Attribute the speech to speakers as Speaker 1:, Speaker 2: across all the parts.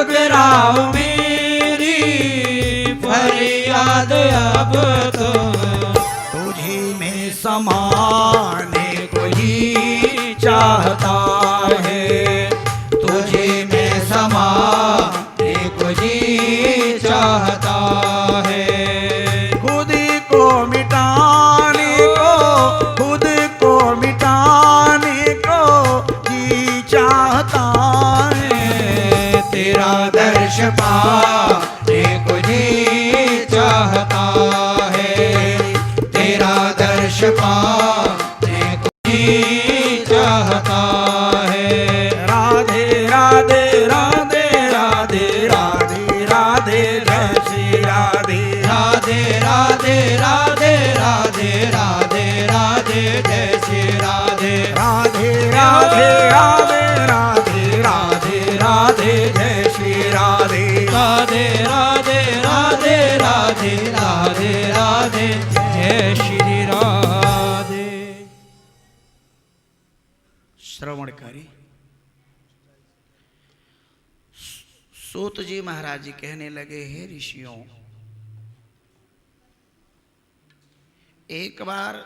Speaker 1: ठुकराओ मेरी फरियाद अब तो। तुझी में समाने को ही चाहता है, तुझी में समाने को ही चाहता है।
Speaker 2: खुद को मिटाने को, खुद को मिटाने को जी चाहता है।
Speaker 1: तेरा दर्श पाने को जी चाहता है, तेरा दर्श पाने को जी चाहता है।
Speaker 2: राधे राधे राधे राधे राधे राधे जय श्री राधे।
Speaker 1: राधे राधे राधे राधे राधे राधे जय श्री राधे।
Speaker 2: राधे राधे राधे राधे राधे राधे जय श्री राधे।
Speaker 1: राधे राधे राधे राधे राधे राधे जय श्री राधे।
Speaker 2: श्रवण करी। सूत जी महाराज जी कहने लगे, हे ऋषियों, एक बार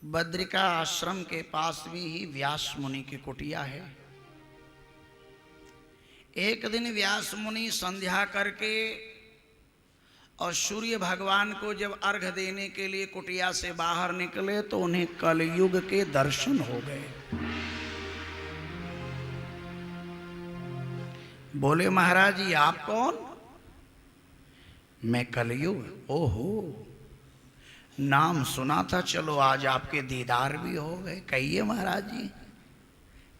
Speaker 2: बद्रिका आश्रम के पास में ही व्यास मुनि की कुटिया है। एक दिन व्यास मुनि संध्या करके और सूर्य भगवान को जब अर्घ देने के लिए कुटिया से बाहर निकले तो उन्हें कलयुग के दर्शन हो गए। बोले, महाराज जी आप कौन? मैं कलयुग। ओहो, नाम सुना था, चलो आज आपके दीदार भी हो गए। कहिए महाराज जी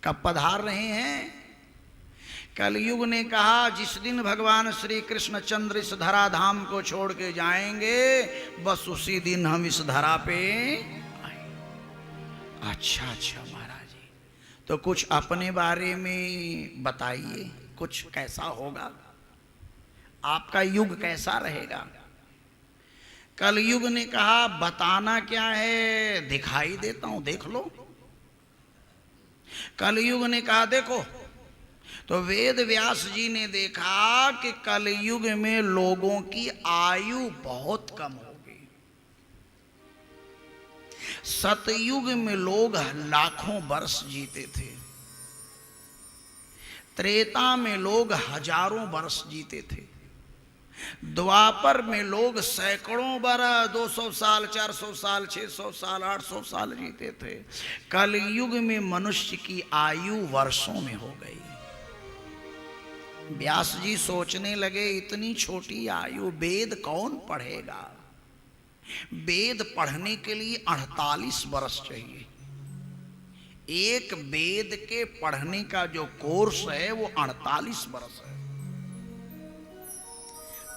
Speaker 2: कब पधार रहे हैं? कलयुग ने कहा, जिस दिन भगवान श्री कृष्ण चंद्र इस धरा धाम को छोड़ के जाएंगे, बस उसी दिन हम इस धरा पे आए। अच्छा अच्छा महाराज जी, तो कुछ अपने बारे में बताइए, कुछ कैसा होगा, आपका युग कैसा रहेगा? कलयुग ने कहा, बताना क्या है, दिखाई देता हूं, देख लो। कलयुग ने कहा, देखो। तो वेद व्यास जी ने देखा कि कलयुग में लोगों की आयु बहुत कम हो गई। सतयुग में लोग लाखों वर्ष जीते थे, त्रेता में लोग हजारों वर्ष जीते थे, द्वापर में लोग सैकड़ों बरस, 200 साल, 400 साल, 600 साल, 800 साल जीते थे। कलयुग में मनुष्य की आयु वर्षों में हो गई। व्यास जी सोचने लगे, इतनी छोटी आयु, वेद कौन पढ़ेगा? वेद पढ़ने के लिए 48 वर्ष चाहिए। एक वेद के पढ़ने का जो कोर्स है वो 48 वर्ष है।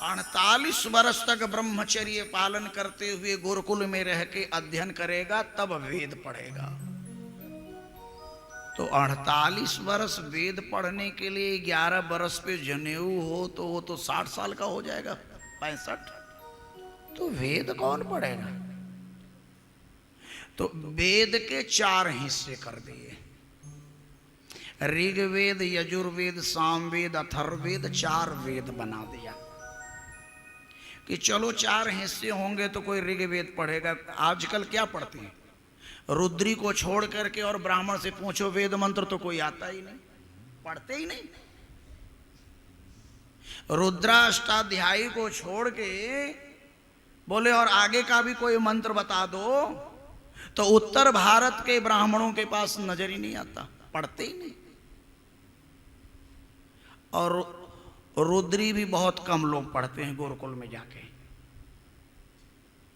Speaker 2: 48 वर्ष तक ब्रह्मचर्य पालन करते हुए गुरुकुल में रह के अध्ययन करेगा, तब वेद पढ़ेगा। तो 48 वर्ष वेद पढ़ने के लिए 11 वर्ष पे जनेऊ हो तो वो तो 60 साल का हो जाएगा, 65। तो वेद कौन पढ़ेगा? तो वेद के 4 हिस्से कर दिए, ऋग्वेद, यजुर्वेद, सामवेद, अथर्ववेद, 4 वेद बना दिया कि चलो 4 हिस्से होंगे तो कोई ऋग्वेद पढ़ेगा। आजकल क्या पढ़ते हैं, रुद्री को छोड़ करके और ब्राह्मण से पूछो वेद मंत्र तो कोई आता ही नहीं, पढ़ते ही नहीं। रुद्राष्टाध्यायी को छोड़ के बोले और आगे का भी कोई मंत्र बता दो, तो उत्तर भारत के ब्राह्मणों के पास नजर ही नहीं आता, पढ़ते ही नहीं। और रुद्री भी बहुत कम लोग पढ़ते हैं। गुरुकुल में जाके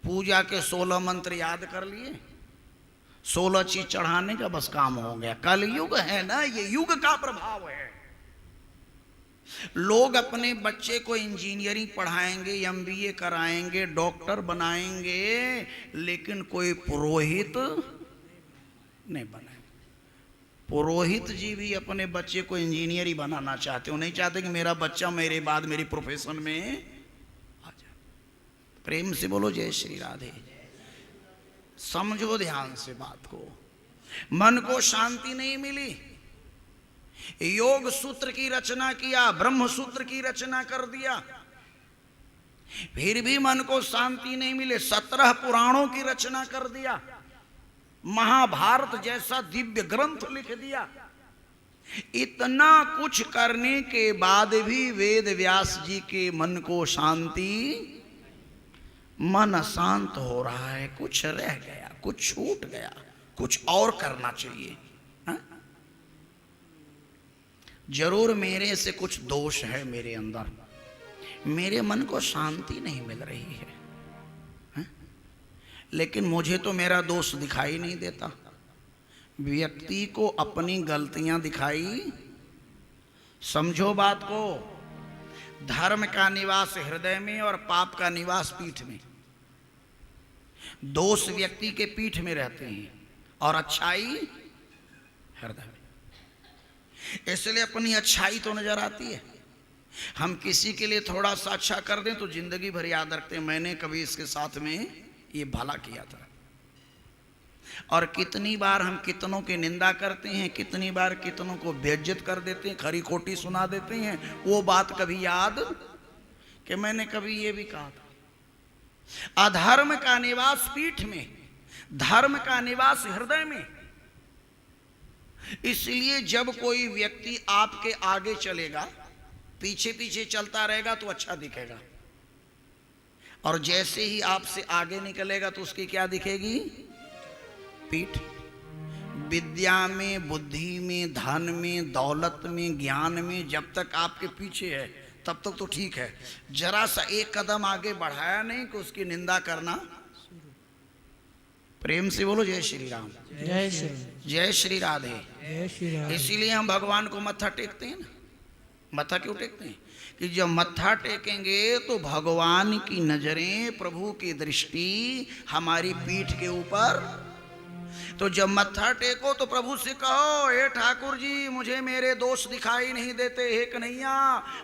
Speaker 2: पूजा के 16 मंत्र याद कर लिए, 16 चीज चढ़ाने का बस काम हो गया। कलयुग है ना, ये युग का प्रभाव है। लोग अपने बच्चे को इंजीनियरिंग पढ़ाएंगे, एमबीए कराएंगे, डॉक्टर बनाएंगे, लेकिन कोई पुरोहित नहीं बनाएंगे। पुरोहित जी भी अपने बच्चे को इंजीनियर ही बनाना चाहते हो, नहीं चाहते कि मेरा बच्चा मेरे बाद मेरी प्रोफेशन में आ जाए। प्रेम से बोलो जय श्री राधे। समझो ध्यान से बात को, मन को शांति नहीं मिली। योग सूत्र की रचना किया, ब्रह्म सूत्र की रचना कर दिया, फिर भी मन को शांति नहीं मिले, 17 पुराणों की रचना कर दिया, महाभारत जैसा दिव्य ग्रंथ लिख दिया। इतना कुछ करने के बाद भी वेद व्यास जी के मन को शांति, मन अशांत हो रहा है, कुछ रह गया, कुछ छूट गया, कुछ और करना चाहिए। हा? जरूर मेरे से कुछ दोष है मेरे अंदर, मेरे मन को शांति नहीं मिल रही है, हा? लेकिन मुझे तो मेरा दोष दिखाई नहीं देता। व्यक्ति को अपनी गलतियां दिखाई, समझो बात को, धर्म का निवास हृदय में और पाप का निवास पीठ में। दोष व्यक्ति के पीठ में रहते हैं और अच्छाई हृदय में। इसलिए अपनी अच्छाई तो नजर आती है। हम किसी के लिए थोड़ा सा अच्छा कर दें तो जिंदगी भर याद रखते हैं, मैंने कभी इसके साथ में ये भला किया था। और कितनी बार हम कितनों की निंदा करते हैं, कितनी बार कितनों को बेइज्जत कर देते हैं, खरी खोटी सुना देते हैं। वो बात कभी याद कि मैंने कभी ये भी कहा था, अधर्म का निवास पीठ में, धर्म का निवास हृदय में। इसलिए जब कोई व्यक्ति आपके आगे चलेगा, पीछे पीछे चलता रहेगा तो अच्छा दिखेगा, और जैसे ही आपसे आगे निकलेगा तो उसकी क्या दिखेगी? पीठ। विद्या में, बुद्धि में, धन में, दौलत में, ज्ञान में जब तक आपके पीछे है तब तक तो ठीक है। जरा सा एक कदम आगे बढ़ाया नहीं कि उसकी निंदा करना। प्रेम से बोलो जय श्री राम,
Speaker 1: जय श्री,
Speaker 2: जय श्री राधे,
Speaker 1: जय श्री राम।
Speaker 2: इसीलिए हम भगवान को मत्था टेकते हैं ना। मत्था क्यों टेकते हैं? कि जब मत्था टेकेंगे तो भगवान की नजरें, प्रभु की दृष्टि हमारी पीठ के ऊपर। तो जब मत्था टेको तो प्रभु से कहो, हे ठाकुर जी मुझे मेरे दोष दिखाई नहीं देते, हे कन्हैया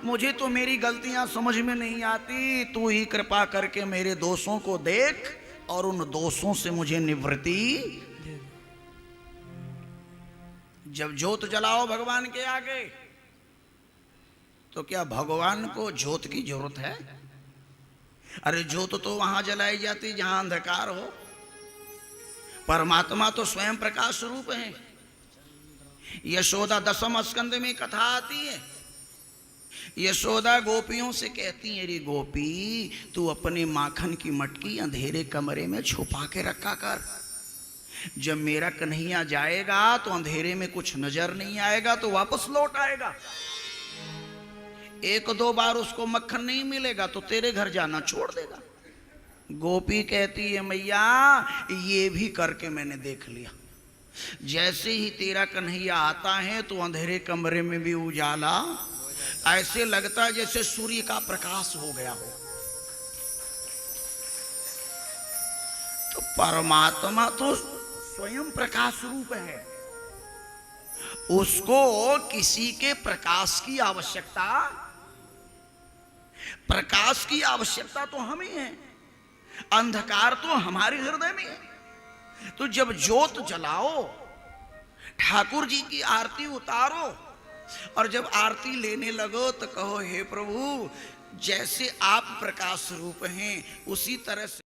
Speaker 2: मुझे तो मेरी गलतियां समझ में नहीं आती, तू ही कृपा करके मेरे दोषों को देख और उन दोषों से मुझे निवृत्ति। जब ज्योत जलाओ भगवान के आगे तो क्या भगवान को ज्योत की जरूरत है? अरे ज्योत तो वहां जलाई जाती जहां अंधकार हो। परमात्मा तो स्वयं प्रकाश स्वरूप है। यशोदा 10वें स्कंद में कथा आती है। यशोदा गोपियों से कहती है, रे गोपी तू अपने माखन की मटकी अंधेरे कमरे में छुपा के रखा कर। जब मेरा कन्हैया जाएगा तो अंधेरे में कुछ नजर नहीं आएगा तो वापस लौट आएगा। 1-2 बार उसको मक्खन नहीं मिलेगा तो तेरे घर जाना छोड़ देगा। गोपी कहती है, मैया ये भी करके मैंने देख लिया। जैसे ही तेरा कन्हैया आता है तो अंधेरे कमरे में भी उजाला, ऐसे लगता है जैसे सूर्य का प्रकाश हो गया हो। तो परमात्मा तो स्वयं प्रकाश रूप है, उसको किसी के प्रकाश की आवश्यकता, प्रकाश की आवश्यकता तो हमें है, अंधकार तो हमारे हृदय में है। तो जब ज्योत जलाओ, ठाकुर जी की आरती उतारो, और जब आरती लेने लगो तो कहो, हे प्रभु जैसे आप प्रकाश रूप हैं उसी तरह से